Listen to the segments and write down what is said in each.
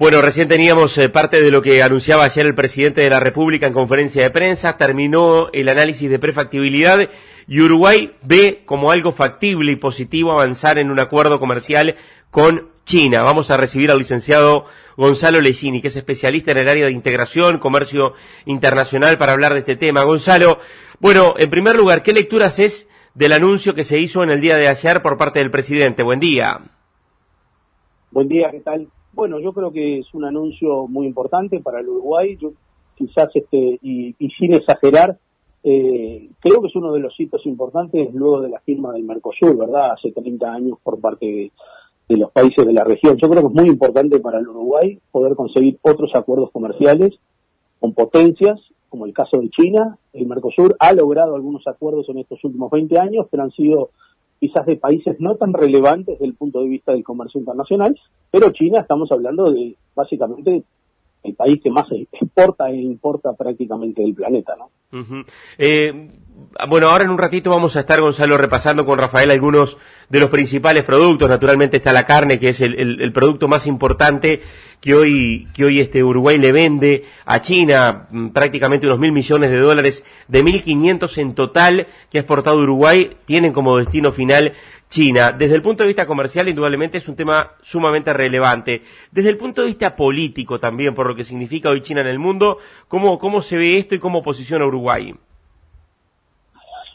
Bueno, recién teníamos parte de lo que anunciaba ayer el presidente de la República en conferencia de prensa. Terminó el análisis de prefactibilidad y Uruguay ve como algo factible y positivo avanzar en un acuerdo comercial con China. Vamos a recibir al licenciado Gonzalo Leggini, que es especialista en el área de integración, comercio internacional, para hablar de este tema. Gonzalo, bueno, en primer lugar, ¿qué lecturas es del anuncio que se hizo en el día de ayer por parte del presidente? Buen día. Buen día, ¿qué tal? Bueno, yo creo que es un anuncio muy importante para el Uruguay. Yo quizás, y sin exagerar, creo que es uno de los hitos importantes luego de la firma del Mercosur, ¿verdad? Hace 30 años por parte de los países de la región. Yo creo que es muy importante para el Uruguay poder conseguir otros acuerdos comerciales con potencias, como el caso de China. El Mercosur ha logrado algunos acuerdos en estos últimos 20 años, pero han sido quizás de países no tan relevantes desde el punto de vista del comercio internacional, pero China, estamos hablando de básicamente el país que más exporta e importa prácticamente del planeta, ¿no? Bueno, ahora en un ratito vamos a estar, Gonzalo, repasando con Rafael algunos de los principales productos. Naturalmente está la carne, que es el producto más importante que hoy Uruguay le vende a China, prácticamente unos $1.000 millones, de 1.500 en total que ha exportado Uruguay, tienen como destino final China. Desde el punto de vista comercial, indudablemente es un tema sumamente relevante. Desde el punto de vista político también, por lo que significa hoy China en el mundo, ¿cómo se ve esto y cómo posiciona Uruguay?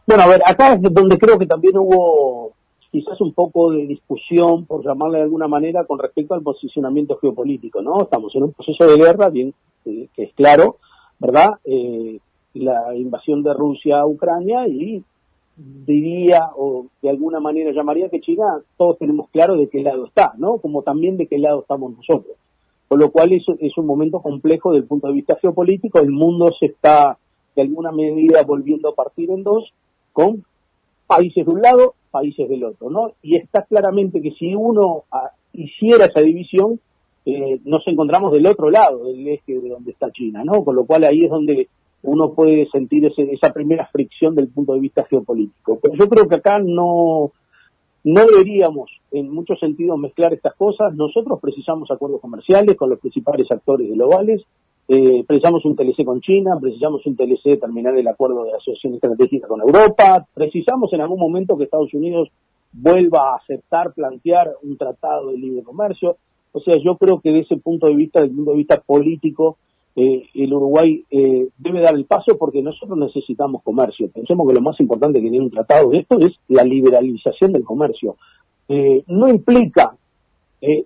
Bueno, a ver, acá es donde creo que también hubo quizás un poco de discusión, por llamarle de alguna manera, con respecto al posicionamiento geopolítico, ¿no? Estamos en un proceso de guerra, bien, que es claro, ¿verdad? La invasión de Rusia a Ucrania, y diría, o de alguna manera llamaría, que China, todos tenemos claro de qué lado está, ¿no? Como también de qué lado estamos nosotros. Con lo cual es un momento complejo desde el punto de vista geopolítico. El mundo se está, de alguna medida, volviendo a partir en dos, con países de un lado, países del otro, ¿no? Y está claramente que si uno hiciera esa división, nos encontramos del otro lado del eje de donde está China, ¿no? Con lo cual ahí es donde uno puede sentir esa primera fricción del punto de vista geopolítico. Pero yo creo que acá no deberíamos, en muchos sentidos, mezclar estas cosas. Nosotros precisamos acuerdos comerciales con los principales actores globales, precisamos un TLC con China, precisamos un TLC, terminar el acuerdo de asociación estratégica con Europa, precisamos en algún momento que Estados Unidos vuelva a aceptar, plantear un tratado de libre comercio. O sea, yo creo que desde ese punto de vista, desde el punto de vista político, el Uruguay debe dar el paso, porque nosotros necesitamos comercio. Pensemos que lo más importante que tiene un tratado de esto es la liberalización del comercio. No implica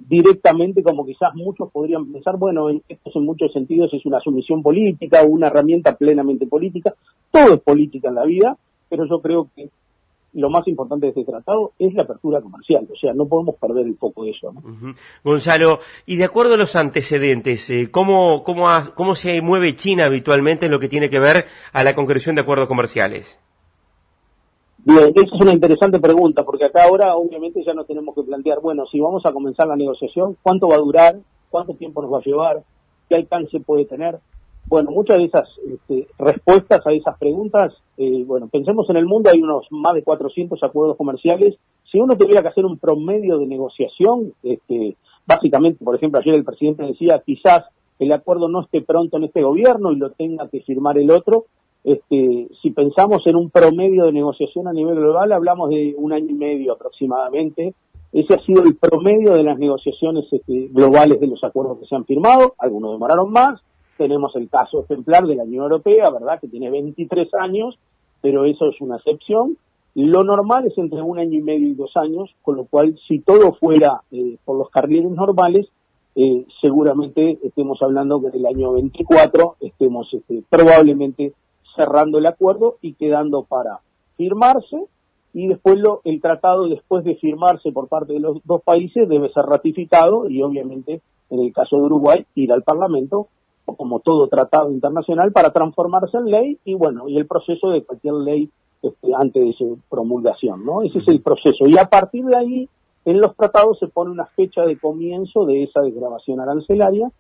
directamente, como quizás muchos podrían pensar, bueno, esto en muchos sentidos es una sumisión política o una herramienta plenamente política. Todo es política en la vida, pero yo creo que lo más importante de este tratado es la apertura comercial. O sea, no podemos perder el foco de eso, ¿no? Gonzalo, y de acuerdo a los antecedentes, ¿cómo se mueve China habitualmente en lo que tiene que ver a la concreción de acuerdos comerciales? Bien, esa es una interesante pregunta, porque acá ahora obviamente ya nos tenemos que plantear, bueno, si vamos a comenzar la negociación, ¿cuánto va a durar? ¿Cuánto tiempo nos va a llevar? ¿Qué alcance puede tener? Bueno, muchas de esas respuestas a esas preguntas, bueno, pensemos en el mundo, hay unos más de 400 acuerdos comerciales. Si uno tuviera que hacer un promedio de negociación, básicamente, por ejemplo, ayer el presidente decía, quizás el acuerdo no esté pronto en este gobierno y lo tenga que firmar el otro. Si pensamos en un promedio de negociación a nivel global, hablamos de 1 año y medio aproximadamente. Ese ha sido el promedio de las negociaciones globales de los acuerdos que se han firmado. Algunos demoraron más. Tenemos el caso ejemplar de la Unión Europea, ¿verdad?, que tiene 23 años, pero eso es una excepción. Lo normal es entre 1 año y medio y 2 años, con lo cual, si todo fuera por los carriles normales, seguramente estemos hablando que en el año 24 estemos probablemente cerrando el acuerdo y quedando para firmarse, y después el tratado, después de firmarse por parte de los dos países, debe ser ratificado y obviamente, en el caso de Uruguay, ir al Parlamento, como todo tratado internacional, para transformarse en ley, y bueno, y el proceso de cualquier ley antes de su promulgación, ¿no? Ese es el proceso, y a partir de ahí, en los tratados se pone una fecha de comienzo de esa desgravación arancelaria,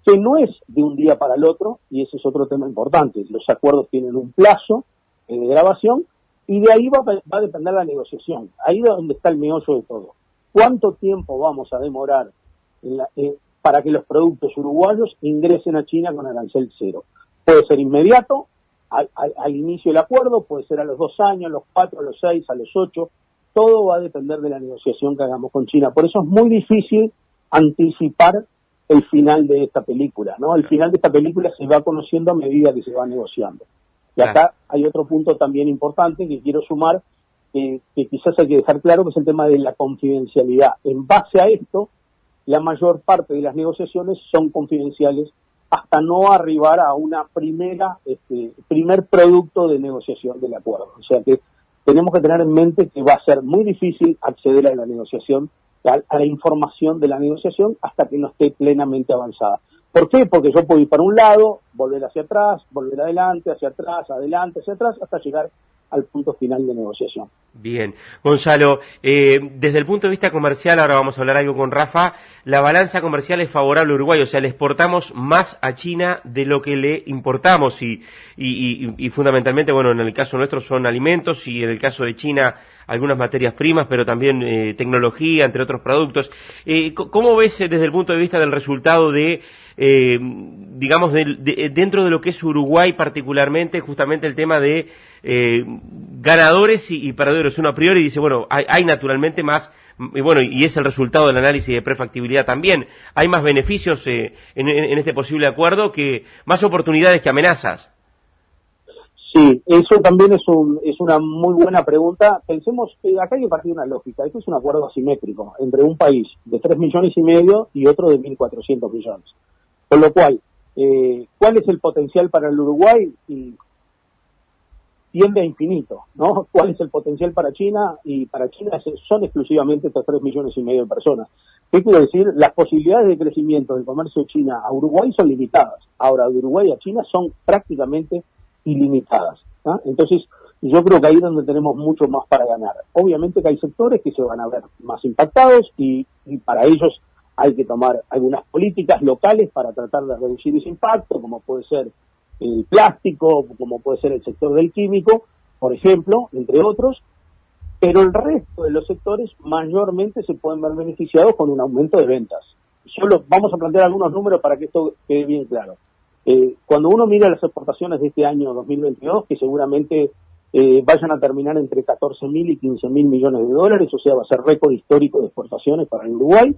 que no es de un día para el otro, y ese es otro tema importante. Los acuerdos tienen un plazo de grabación, y de ahí va a depender la negociación. Ahí es donde está el meollo de todo. ¿Cuánto tiempo vamos a demorar para que los productos uruguayos ingresen a China con arancel cero. Puede ser inmediato, al inicio del acuerdo, puede ser a los 2 años, a los 4, a los 6, a los 8, todo va a depender de la negociación que hagamos con China. Por eso es muy difícil anticipar el final de esta película, ¿no? El final de esta película se va conociendo a medida que se va negociando. Y acá hay otro punto también importante que quiero sumar, que quizás hay que dejar claro, que es el tema de la confidencialidad. En base a esto, la mayor parte de las negociaciones son confidenciales hasta no arribar a una primer producto de negociación del acuerdo. O sea que tenemos que tener en mente que va a ser muy difícil acceder a la negociación, a la información de la negociación hasta que no esté plenamente avanzada. ¿Por qué? Porque yo puedo ir para un lado, volver hacia atrás, volver adelante, hacia atrás, adelante, hacia atrás, hasta llegar al punto final de negociación. Bien. Gonzalo, desde el punto de vista comercial, ahora vamos a hablar algo con Rafa, la balanza comercial es favorable a Uruguay, o sea, le exportamos más a China de lo que le importamos y fundamentalmente, bueno, en el caso nuestro son alimentos y en el caso de China algunas materias primas, pero también tecnología, entre otros productos. ¿Cómo ves desde el punto de vista del resultado de, digamos, dentro de lo que es Uruguay particularmente, justamente el tema de ganadores y perdedores? Uno a priori dice, bueno, hay naturalmente más, y bueno, y es el resultado del análisis de prefactibilidad también, hay más beneficios en este posible acuerdo, que más oportunidades que amenazas. Sí, eso también es una muy buena pregunta. Pensemos que acá hay que partir de una lógica. Esto es un acuerdo asimétrico entre un país de 3,5 millones y otro de 1.400 millones. Con lo cual, ¿cuál es el potencial para el Uruguay? Y tiende a infinito, ¿no? ¿Cuál es el potencial para China? Y para China son exclusivamente estos 3,5 millones de personas. ¿Qué quiero decir? Las posibilidades de crecimiento del comercio de China a Uruguay son limitadas. Ahora, de Uruguay a China son prácticamente ilimitadas, ¿no? Entonces, yo creo que ahí es donde tenemos mucho más para ganar. Obviamente que hay sectores que se van a ver más impactados y para ellos hay que tomar algunas políticas locales para tratar de reducir ese impacto, como puede ser el plástico, como puede ser el sector del químico, por ejemplo, entre otros, pero el resto de los sectores mayormente se pueden ver beneficiados con un aumento de ventas. Vamos a plantear algunos números para que esto quede bien claro. Cuando uno mira las exportaciones de este año 2022, que seguramente vayan a terminar entre 14.000 y 15.000 millones de dólares, o sea, va a ser récord histórico de exportaciones para el Uruguay,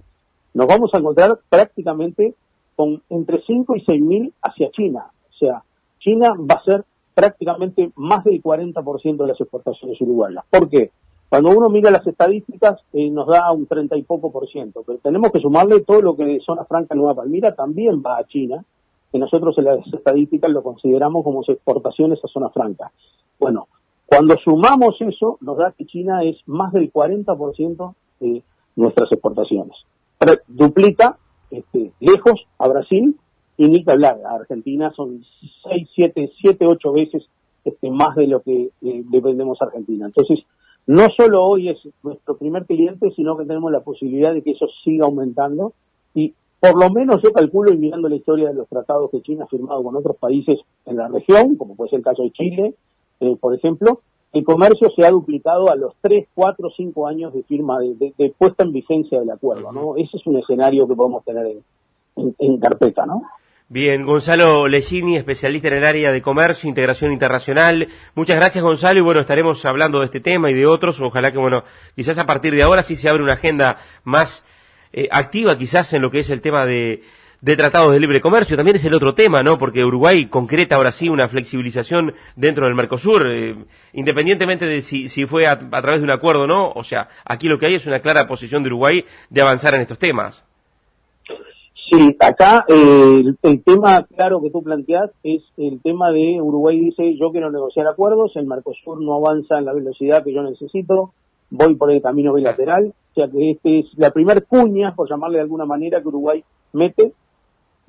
nos vamos a encontrar prácticamente con entre 5 y 6.000 hacia China. O sea, China va a ser prácticamente más del 40% de las exportaciones uruguayas. ¿Por qué? Cuando uno mira las estadísticas, nos da un 30 y poco por ciento, pero tenemos que sumarle todo lo que de Zona Franca Nueva Palmira también va a China, que nosotros en las estadísticas lo consideramos como exportaciones a Zona Franca. Bueno, cuando sumamos eso, nos da que China es más del 40% de nuestras exportaciones. Duplica lejos a Brasil y ni que hablar, a Argentina son 6, 7, 8 veces más de lo que dependemos a Argentina. Entonces, no solo hoy es nuestro primer cliente, sino que tenemos la posibilidad de que eso siga aumentando y por lo menos yo calculo, y mirando la historia de los tratados que China ha firmado con otros países en la región, como puede ser el caso de Chile, por ejemplo, el comercio se ha duplicado a los 3, 4, 5 años de firma, de puesta en vigencia del acuerdo, ¿no? Ese es un escenario que podemos tener en carpeta, ¿no? Bien, Gonzalo Leggini, especialista en el área de comercio, integración internacional. Muchas gracias, Gonzalo, y bueno, estaremos hablando de este tema y de otros. Ojalá que, bueno, quizás a partir de ahora sí se abre una agenda más activa, quizás en lo que es el tema de tratados de libre comercio. También es el otro tema, ¿no? Porque Uruguay concreta ahora sí una flexibilización dentro del Mercosur, independientemente de si fue a través de un acuerdo o no. O sea, aquí lo que hay es una clara posición de Uruguay de avanzar en estos temas. Sí, acá el tema claro que tú planteás es el tema de Uruguay dice, yo quiero negociar acuerdos, el Mercosur no avanza en la velocidad que yo necesito, voy por el camino bilateral, o sea que este es la primer cuña, por llamarle de alguna manera, que Uruguay mete.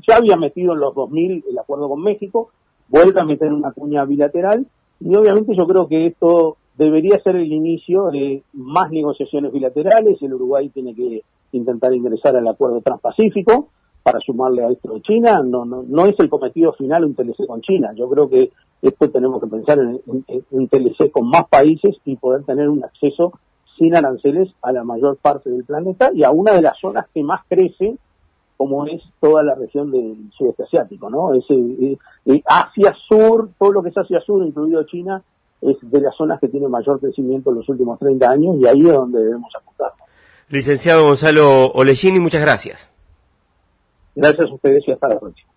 Ya había metido en los 2000 el acuerdo con México, vuelve a meter una cuña bilateral, y obviamente yo creo que esto debería ser el inicio de más negociaciones bilaterales. El Uruguay tiene que intentar ingresar al acuerdo transpacífico para sumarle a esto de China. No es el cometido final un TLC con China. Yo creo que esto tenemos que pensar en TLC con más países y poder tener un acceso sin aranceles a la mayor parte del planeta y a una de las zonas que más crece como es toda la región del sudeste asiático, ¿no? Asia Sur, todo lo que es Asia Sur, incluido China, es de las zonas que tiene mayor crecimiento en los últimos 30 años y ahí es donde debemos apuntar. Licenciado Gonzalo Olellini, muchas gracias. Gracias a ustedes y hasta la próxima.